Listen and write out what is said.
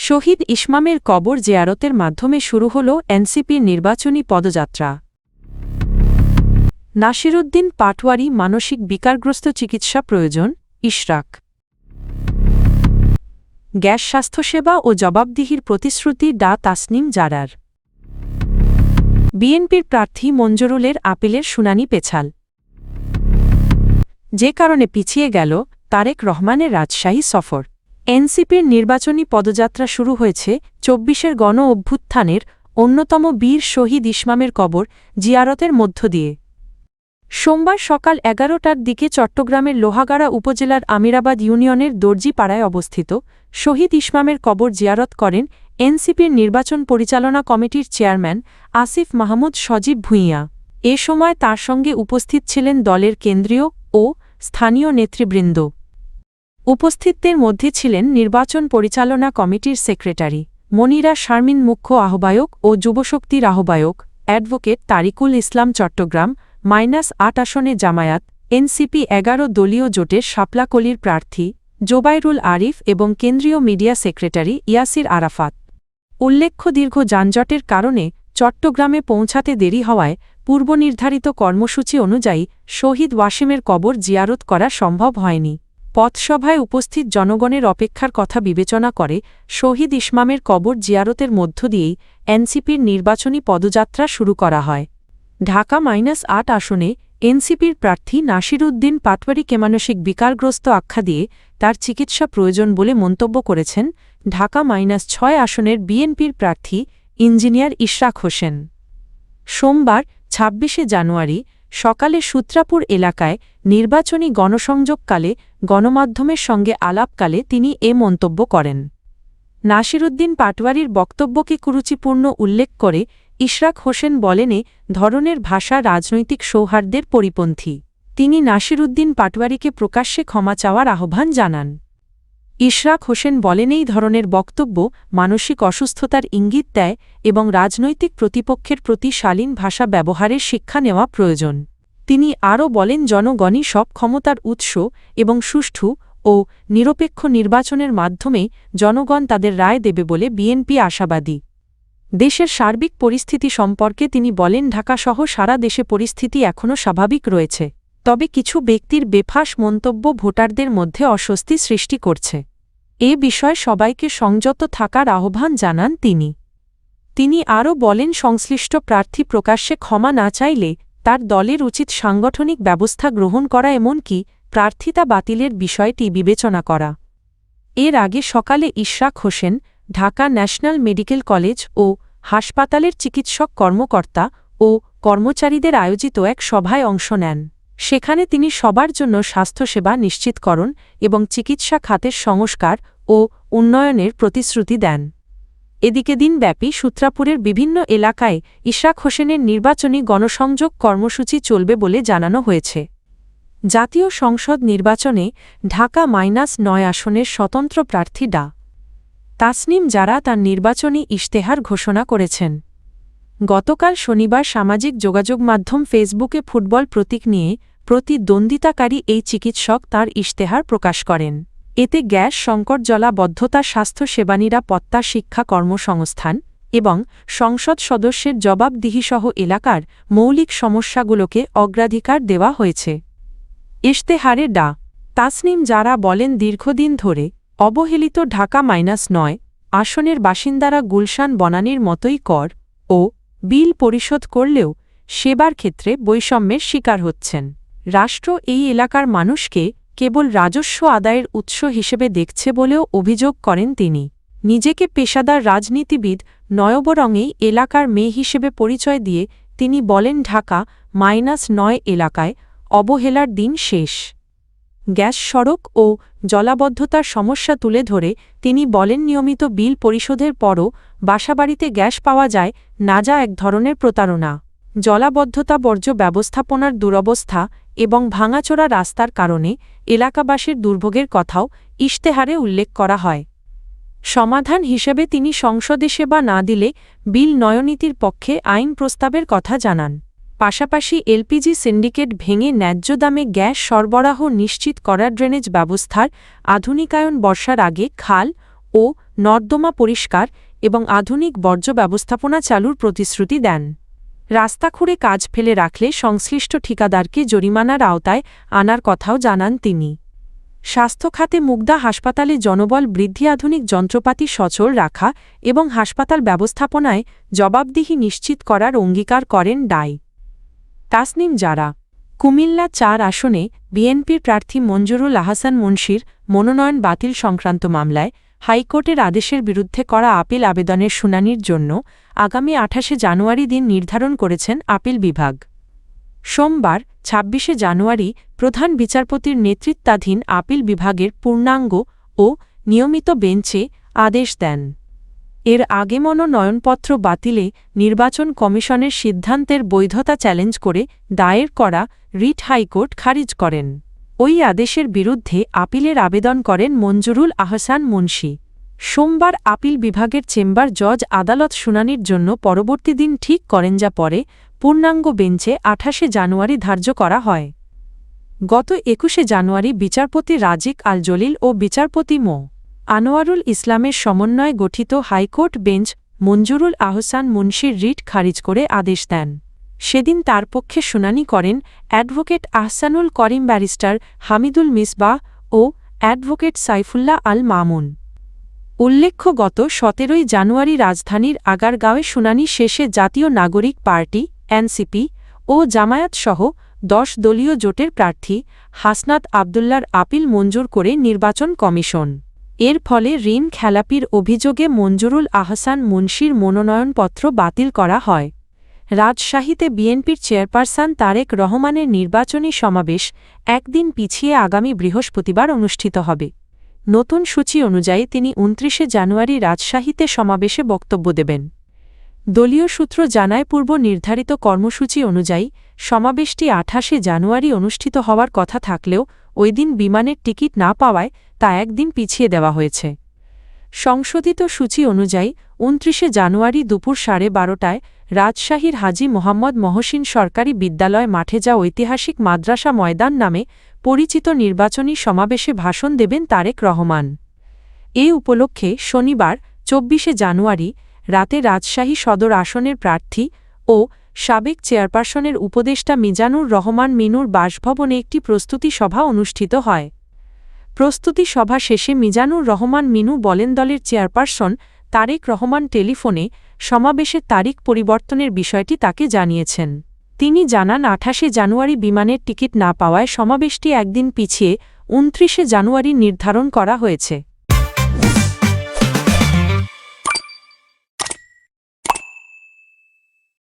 শহীদ ইসমামের কবর জিয়ারতের মাধ্যমে শুরু হল এনসিপির নির্বাচনী পদযাত্রা। নাসিরউদ্দিন পাটোয়ারি মানসিক বিকারগ্রস্ত চিকিৎসা প্রয়োজন, ইশরাক। গ্যাস স্বাস্থ্যসেবা ও জবাবদিহির প্রতিশ্রুতি ডা তাসনিম জারার। বিএনপির প্রার্থী মঞ্জুরুলের আপিলের শুনানি পেছাল, যে কারণে পিছিয়ে গেল তারেক রহমানের রাজশাহী সফর। এনসিপির নির্বাচনী পদযাত্রা শুরু হয়েছে ২৪-এর গণ অভ্যুত্থানের অন্যতম বীর শহীদ ইসমামের কবর জিয়ারতের মধ্য দিয়ে। সোমবার সকাল ১১টার দিকে চট্টগ্রামের লোহাগাড়া উপজেলার আমিরাবাদ ইউনিয়নের দর্জিপাড়ায় অবস্থিত শহীদ ইসমামের কবর জিয়ারত করেন এনসিপির নির্বাচন পরিচালনা কমিটির চেয়ারম্যান আসিফ মাহমুদ সজীব ভূঁইয়া। এ সময় তার সঙ্গে উপস্থিত ছিলেন দলের কেন্দ্রীয় ও স্থানীয় নেতৃবৃন্দ। উপস্থিতদের মধ্যে ছিলেন নির্বাচন পরিচালনা কমিটির সেক্রেটারি মনিরা শারমিন, মুখ্য আহ্বায়ক ও যুবশক্তির আহ্বায়ক অ্যাডভোকেট তারিকুল ইসলাম, চট্টগ্রাম -৮ আসনে জামায়াত এনসিপি ১১ দলীয় জোটের শাপলাকলির প্রার্থী জোবাইরুল আরিফ এবং কেন্দ্রীয় মিডিয়া সেক্রেটারি ইয়াসির আরাফাত। উল্লেখ্য, দীর্ঘ যানজটের কারণে চট্টগ্রামে পৌঁছাতে দেরি হওয়ায় পূর্বনির্ধারিত কর্মসূচি অনুযায়ী শহীদ ওয়াসিমের কবর জিয়ারত করা সম্ভব হয়নি। পথসভায় উপস্থিত জনগণের অপেক্ষার কথা বিবেচনা করে শহীদ ইসমামের কবর জিয়ারতের মধ্য দিয়েই এনসিপির নির্বাচনী পদযাত্রা শুরু করা হয়। ঢাকা -৮ আসনে এনসিপির প্রার্থী নাসিরউদ্দিন পাটোয়ারিকে মানসিক বিকারগ্রস্ত আখ্যা দিয়ে তার চিকিৎসা প্রয়োজন বলে মন্তব্য করেছেন ঢাকা -৬ আসনের বিএনপির প্রার্থী ইঞ্জিনিয়ার ইশরাক হোসেন। সোমবার ২৬শে জানুয়ারি সকালে সূত্রাপুর এলাকায় নির্বাচনী গণসংযোগকালে গণমাধ্যমের সঙ্গে আলাপকালে তিনি এ মন্তব্য করেন। নাসিরউদ্দিন পাটোয়ারির বক্তব্যকে কুরুচিপূর্ণ উল্লেখ করে ইশরাক হোসেন বলেন, এ ধরনের ভাষা রাজনৈতিক সৌহার্দ্যের পরিপন্থী। তিনি নাসিরউদ্দিন পাটোয়ারিকে প্রকাশ্যে ক্ষমা চাওয়ার আহ্বান জানান। ইশরাক হোসেন বলেন, এই ধরনের বক্তব্য মানসিক অসুস্থতার ইঙ্গিত দেয় এবং রাজনৈতিক প্রতিপক্ষের প্রতি শালীন ভাষা ব্যবহারের শিক্ষা নেওয়া প্রয়োজন। তিনি আরও বলেন, জনগণই সব ক্ষমতার উৎস এবং সুষ্ঠু ও নিরপেক্ষ নির্বাচনের মাধ্যমে জনগণ তাদের রায় দেবে বলে বিএনপি আশাবাদী। দেশের সার্বিক পরিস্থিতি সম্পর্কে তিনি বলেন, ঢাকাসহ সারা দেশে পরিস্থিতি এখনও স্বাভাবিক রয়েছে, তবে কিছু ব্যক্তির বেফাঁস মন্তব্য ভোটারদের মধ্যে অস্বস্তি সৃষ্টি করছে। এ বিষয়ে সবাইকে সংযত থাকার আহ্বান জানান তিনি আরও বলেন, সংশ্লিষ্ট প্রার্থী প্রকাশ্যে ক্ষমা না চাইলে তার দলের উচিত সাংগঠনিক ব্যবস্থা গ্রহণ করা, এমনকি প্রার্থিতা বাতিলের বিষয়টি বিবেচনা করা। এর আগে সকালে Ishraq Hossain Dhaka national medical college ও হাসপাতালের চিকিৎসক কর্মকর্তা ও কর্মচারীদের আয়োজিত এক সভায় অংশ নেন। সেখানে তিনি সবার জন্য স্বাস্থ্যসেবা নিশ্চিতকরণ এবং চিকিৎসা খাতের সংস্কার ও উন্নয়নের প্রতিশ্রুতি দেন। এদিকে দিনব্যাপী সূত্রাপুরের বিভিন্ন এলাকায় ইশরাক হোসেনের নির্বাচনী গণসংযোগ কর্মসূচি চলবে বলে জানানো হয়েছে। জাতীয় সংসদ নির্বাচনে ঢাকা -৯ আসনের স্বতন্ত্র প্রার্থী ডা তাসনিম জারা তার নির্বাচনী ইশতেহার ঘোষণা করেছেন। গতকাল শনিবার সামাজিক যোগাযোগ মাধ্যম ফেসবুকে ফুটবল প্রতীক নিয়ে প্রতিদ্বন্দ্বিতাকারী এই চিকিৎসক তার ইশতেহার প্রকাশ করেন। এতে গ্যাস সংকট, জলাবদ্ধতা, স্বাস্থ্যসেবা, নিরাপত্তা, শিক্ষা, কর্মসংস্থান এবং সংসদ সদস্যের জবাবদিহিসহ এলাকার মৌলিক সমস্যাগুলোকে অগ্রাধিকার দেওয়া হয়েছে। ইশতেহারে ডা তাসনিম জারা বলেন, দীর্ঘদিন ধরে অবহেলিত ঢাকা -৯ আসনের বাসিন্দারা গুলশান বনানীর মতোই কর ও বিল পরিশোধ করলেও সেবার ক্ষেত্রে বৈষম্যের শিকার হচ্ছেন। রাষ্ট্র এই এলাকার মানুষকে কেবল রাজস্ব আদায়ের উৎস হিসেবে দেখছে বলেও অভিযোগ করেন তিনি। নিজেকে পেশাদার রাজনীতিবিদ নয়বরঙেই এলাকার মেয়ে হিসেবে পরিচয় দিয়ে তিনি বলেন, ঢাকা -৯ এলাকায় অবহেলার দিন শেষ। গ্যাস, সড়ক ও জলাবদ্ধতার সমস্যা তুলে ধরে তিনি বলেন, নিয়মিত বিল পরিশোধের পরও বাসাবাড়িতে গ্যাস পাওয়া যায় না, যা এক ধরনের প্রতারণা। জলাবদ্ধতা, বর্জ্য ব্যবস্থাপনার দুরবস্থা এবং ভাঙাচোরা রাস্তার কারণে এলাকাবাসীর দুর্ভোগের কথাও ইশতেহারে উল্লেখ করা হয়। সমাধান হিসেবে তিনি সংসদে সেবা না দিলে বিল নয়নীতির পক্ষে আইন প্রস্তাবের কথা জানান। পাশাপাশি এলপিজি সিন্ডিকেট ভেঙে ন্যায্য দামে গ্যাস সরবরাহ নিশ্চিত করার ড্রেনেজ ব্যবস্থার আধুনিকায়ন, বর্ষার আগে খাল ও ও নর্দমা পরিষ্কার এবং আধুনিক বর্জ্য ব্যবস্থাপনা চালুর প্রতিশ্রুতি দেন। রাস্তা খুঁড়ে কাজ ফেলে রাখলে সংশ্লিষ্ট ঠিকাদারকে জরিমানার আওতায় আনার কথাও জানান তিনি। স্বাস্থ্য খাতে মুগদা হাসপাতালে জনবল বৃদ্ধি, আধুনিক যন্ত্রপাতি সচল রাখা এবং হাসপাতাল ব্যবস্থাপনায় জবাবদিহি নিশ্চিত করার অঙ্গীকার করেন ডাই তাসনিম জারা। কুমিল্লা ৪ আসনে বিএনপির প্রার্থী মঞ্জুরুল আহসান মুন্সির মনোনয়ন বাতিল সংক্রান্ত মামলায় হাইকোর্টের আদেশের বিরুদ্ধে করা আপিল আবেদনের শুনানির জন্য আগামী ২৮শে জানুয়ারি দিন নির্ধারণ করেছেন আপিল বিভাগ। সোমবার ২৬শে জানুয়ারি প্রধান বিচারপতির নেতৃত্বাধীন আপিল বিভাগের পূর্ণাঙ্গ ও নিয়মিত বেঞ্চে আদেশ দেন। এর আগে মনোনয়নপত্র বাতিলে নির্বাচন কমিশনের সিদ্ধান্তের বৈধতা চ্যালেঞ্জ করে দায়ের করা রিট হাইকোর্ট খারিজ করেন। ওই আদেশের বিরুদ্ধে আপিলের আবেদন করেন মঞ্জুরুল আহসান মুন্সি। সোমবার আপিল বিভাগের চেম্বার জজ আদালত শুনানির জন্য পরবর্তী দিন ঠিক করেন, যা পরে পূর্ণাঙ্গ বেঞ্চে ২৮শে জানুয়ারি ধার্য করা হয়। গত ২১শে জানুয়ারি বিচারপতি রাজিক আল জলিল ও বিচারপতি মো. আনোয়ারুল ইসলামের সমন্বয়ে গঠিত হাইকোর্ট বেঞ্চ মঞ্জুরুল আহসান মুন্সির রিট খারিজ করে আদেশ দেন। সেদিন তার পক্ষে শুনানি করেন অ্যাডভোকেট আহসানুল করিম, ব্যারিস্টার হামিদুল মিসবাহ ও অ্যাডভোকেট সাইফুল্লাহ আল মামুন। উল্লেখ্য, গত ১৭ই জানুয়ারি রাজধানীর আগারগাঁওয়ে শুনানি শেষে জাতীয় নাগরিক পার্টি এনসিপি ও জামায়াতসহ ১০ দলীয় জোটের প্রার্থী হাসনাত আবদুল্লার আপিল মঞ্জুর করে নির্বাচন কমিশন। এর ফলে ঋণ খেলাপির অভিযোগে মঞ্জুরুল আহসান মুন্সির মনোনয়নপত্র বাতিল করা হয়। রাজশাহীতে বিএনপির চেয়ারপারসন তারেক রহমানের নির্বাচনী সমাবেশ একদিন পিছিয়ে আগামী বৃহস্পতিবার অনুষ্ঠিত হবে। নতুন সূচি অনুযায়ী তিনি ২৯শে জানুয়ারি রাজশাহীতে সমাবেশে বক্তব্য দেবেন। দলীয় সূত্র জানায়, পূর্ব নির্ধারিত কর্মসূচি অনুযায়ী সমাবেশটি ২৮শে জানুয়ারি অনুষ্ঠিত হওয়ার কথা থাকলেও ওই দিন বিমানের টিকিট না পাওয়ায় তা একদিন পিছিয়ে দেওয়া হয়েছে। সংশোধিত সূচি অনুযায়ী ২৯শে জানুয়ারি দুপুর ১২:৩০টায় রাজশাহীর হাজী মোহাম্মদ মহসিন সরকারি বিদ্যালয় মাঠে যা ঐতিহাসিক মাদ্রাসা ময়দান নামে পরিচিত নির্বাচনী সমাবেশে ভাষণ দেবেন তারেক রহমান। এ উপলক্ষে শনিবার ২৪শে জানুয়ারি রাতে রাজশাহী সদর আসনের প্রার্থী ও সাবেক চেয়ারপারসনের উপদেষ্টা মিজানুর রহমান মিনুর বাসভবনে একটি প্রস্তুতি সভা অনুষ্ঠিত হয়। প্রস্তুতি সভা শেষে মিজানুর রহমান মিনু বলেন, দলের চেয়ারপারসন তারেক রহমান টেলিফোনে সমাবেশের তারিখ পরিবর্তনের বিষয়টি তাকে জানিয়েছেন। তিনি জানান, ২৮শে জানুয়ারি বিমানের টিকিট না পাওয়ায় সমাবেশটি একদিন পিছিয়ে ২৯শে জানুয়ারি নির্ধারণ করা হয়েছে।